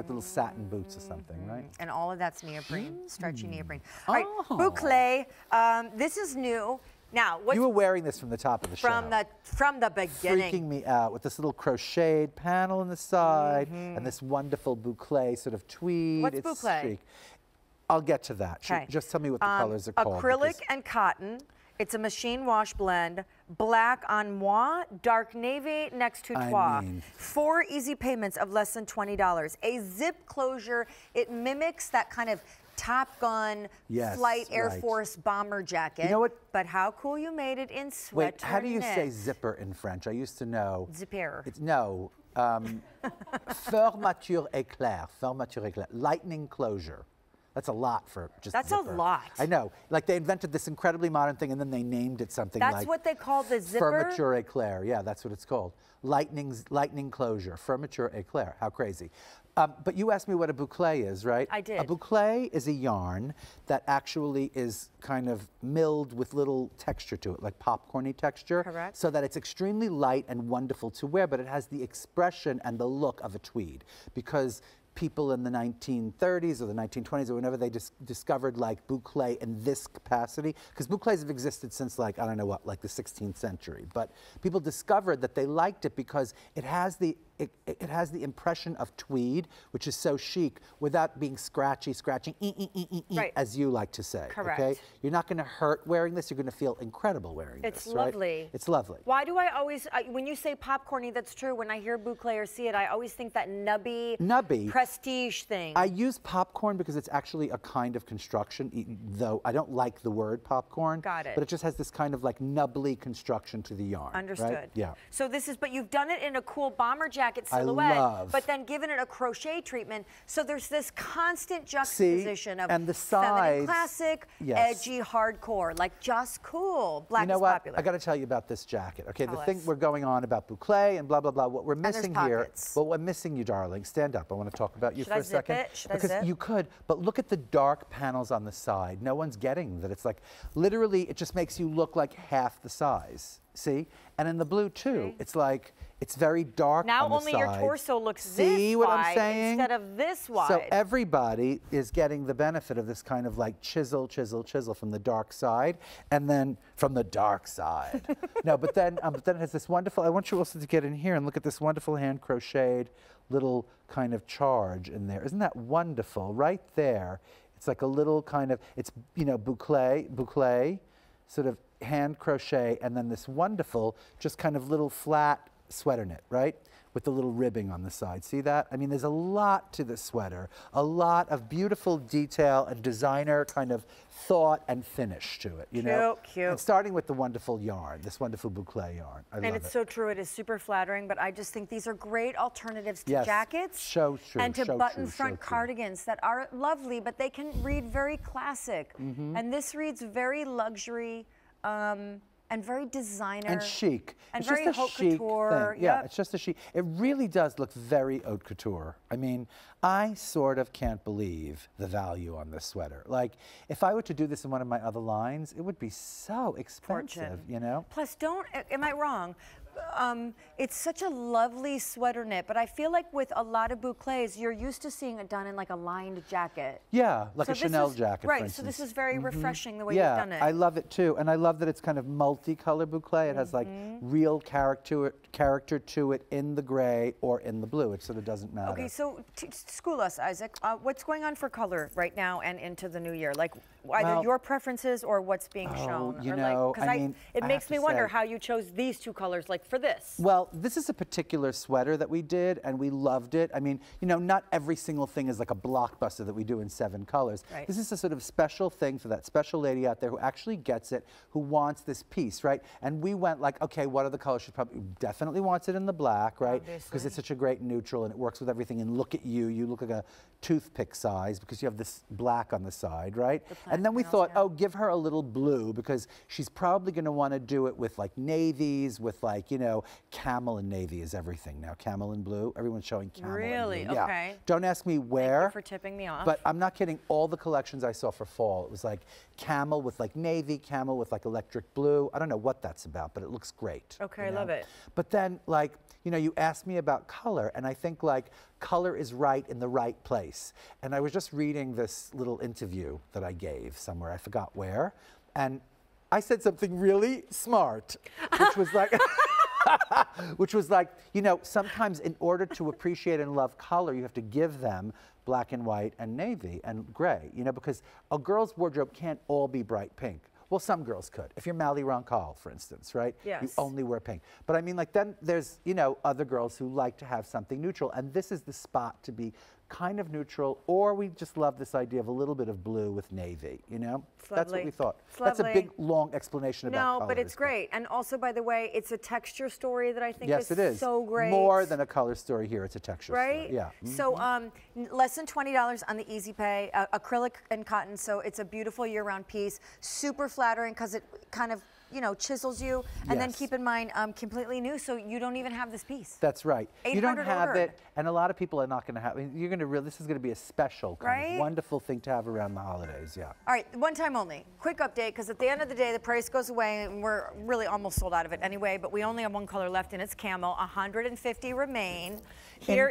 Like little satin boots or something, right? And all of that's neoprene, stretchy neoprene. All right, Boucle, this is new. Now, you were wearing this from the top of the show. From the beginning. Freaking me out with this little crocheted panel on the side and this wonderful boucle sort of tweed. What's boucle? Chic. I'll get to that. Okay. Just tell me what the colors are called. Acrylic and cotton. It's a machine wash blend. Black on moi, dark navy next to toi. 4 easy payments of less than $20. A zip closure. It mimics that kind of Top Gun flight Air Force bomber jacket. You know what? But how cool you made it in sweater. Wait, how do you say zipper in French? I used to know. Zipper. No. Fermeture éclair. Fermeture éclair. Lightning closure. That's a lot for just That's zipper. A lot. I know. Like they invented this incredibly modern thing and then they named it something like... That's what they call the zipper? Fermeture éclair. Yeah, that's what it's called. Lightning closure. Fermeture éclair. How crazy. But you asked me what a boucle is, right? I did. A boucle is a yarn that actually is kind of milled with little texture to it, like popcorny texture. Correct. So that it's extremely light and wonderful to wear, but it has the expression and the look of a tweed. Because people in the 1930s or the 1920s or whenever they discovered like boucle in this capacity, because boucles have existed since like, I don't know what, like the 16th century, but people discovered that they liked it because it has the impression of tweed, which is so chic, without being scratching, as you like to say. Correct. Okay? You're not going to hurt wearing this. You're going to feel incredible wearing this. It's lovely. Right? It's lovely. Why do I always, when you say popcorny, that's true. When I hear boucle or see it, I always think that nubby prestige thing. I use popcorn because it's actually a kind of construction, though I don't like the word popcorn. Got it. But it just has this kind of like nubbly construction to the yarn. Understood. Right? Yeah. So this is, but you've done it in a cool bomber jacket silhouette, but then given it a crochet treatment. So there's this constant juxtaposition of and the sides, feminine classic, edgy hardcore, like just cool. Black is popular. I got to tell you about this jacket. Okay, the thing we're going on about boucle and blah blah blah. What we're missing here, what we're missing, you darling. Stand up. I want to talk about you for a second. Because you could, but look at the dark panels on the side. No one's getting that. It's like literally, it just makes you look like half the size. See? And in the blue too, it's like, it's very dark now on the only side. Your torso looks See this what wide I'm saying? Instead of this wide. So everybody is getting the benefit of this kind of like chisel from the dark side, and then from the dark side. No, but then it has this wonderful, I want you also to get in here and look at this wonderful hand crocheted little kind of charge in there. Isn't that wonderful? Right there. It's like a little kind of, it's, you know, boucle, sort of hand crochet, and then this wonderful, just kind of little flat sweater knit, right? With the little ribbing on the side. See that? I mean, there's a lot to this sweater. A lot of beautiful detail and designer kind of thought and finish to it, you know? Cute. And starting with the wonderful yarn, this wonderful boucle yarn. I love it. And it's so true. It is super flattering, but I just think these are great alternatives to jackets. So true. And to button front cardigans that are lovely, but they can read very classic. And this reads very luxury, and very designer. And chic. And it's very just a haute chic couture. thing. Yeah, it's just a chic. It really does look very haute couture. I mean, I sort of can't believe the value on this sweater. Like, if I were to do this in one of my other lines, it would be so expensive, you know? Plus, am I wrong? It's such a lovely sweater knit, but I feel like with a lot of boucles, you're used to seeing it done in like a lined jacket. Yeah, like a Chanel jacket, for instance. So this is very refreshing the way you've done it. Yeah, I love it too. And I love that it's kind of multi-color boucle. It has like real character to it in the gray or in the blue. It sort of doesn't matter. Okay, so school us, Isaac. What's going on for color right now and into the new year? Like either your preferences or what's being shown? You know, I mean, it makes me wonder how you chose these two colors, like for this. Well, this is a particular sweater that we did, and we loved it. I mean, you know, not every single thing is like a blockbuster that we do in 7 colors. Right. This is a sort of special thing for that special lady out there who actually gets it, who wants this piece, right? And we went like, okay, what are the colors? She probably definitely wants it in the black, right? Because it's such a great neutral and it works with everything. And look at you, you look like a toothpick size because you have this black on the side, right? And then we thought, oh, give her a little blue because she's probably going to want to do it with like navies, with like, you know, camel and navy is everything now. Camel and blue. Everyone's showing camel Really? and blue. Okay. Yeah. Don't ask me where. Thank you for tipping me off. But I'm not kidding. All the collections I saw for fall, it was like camel with like navy, camel with like electric blue. I don't know what that's about, but it looks great. Okay, I love it. But then, like, you know, you asked me about color, and I think like color is right in the right place. And I was just reading this little interview that I gave somewhere, I forgot where, and I said something really smart, which was like, which was like, you know, sometimes in order to appreciate and love color, you have to give them black and white and navy and gray, you know, because a girl's wardrobe can't all be bright pink. Well, some girls could. If you're Mally Roncal, for instance, right? Yes. You only wear pink. But I mean, like, then there's, you know, other girls who like to have something neutral, and this is the spot to be kind of neutral, or we just love this idea of a little bit of blue with navy, you know? That's what we thought. That's a big, long explanation about colors. No, but it's great. And also, by the way, it's a texture story that I think yes, is so great. More than a color story here, it's a texture story. Yeah. So less than $20 on the Easy Pay, acrylic and cotton, so it's a beautiful year-round piece, super flattering because it kind of, you know, chisels you, and then keep in mind, completely new, so you don't even have this piece. That's right. You don't have ordered. it, and a lot of people are not going to have it. You're going to really, this is going to be a special, kind of wonderful thing to have around the holidays, yeah. All right, one time only. Quick update, because at the end of the day, the price goes away, and we're really almost sold out of it anyway, but we only have one color left, and it's camel. 150 remain. Here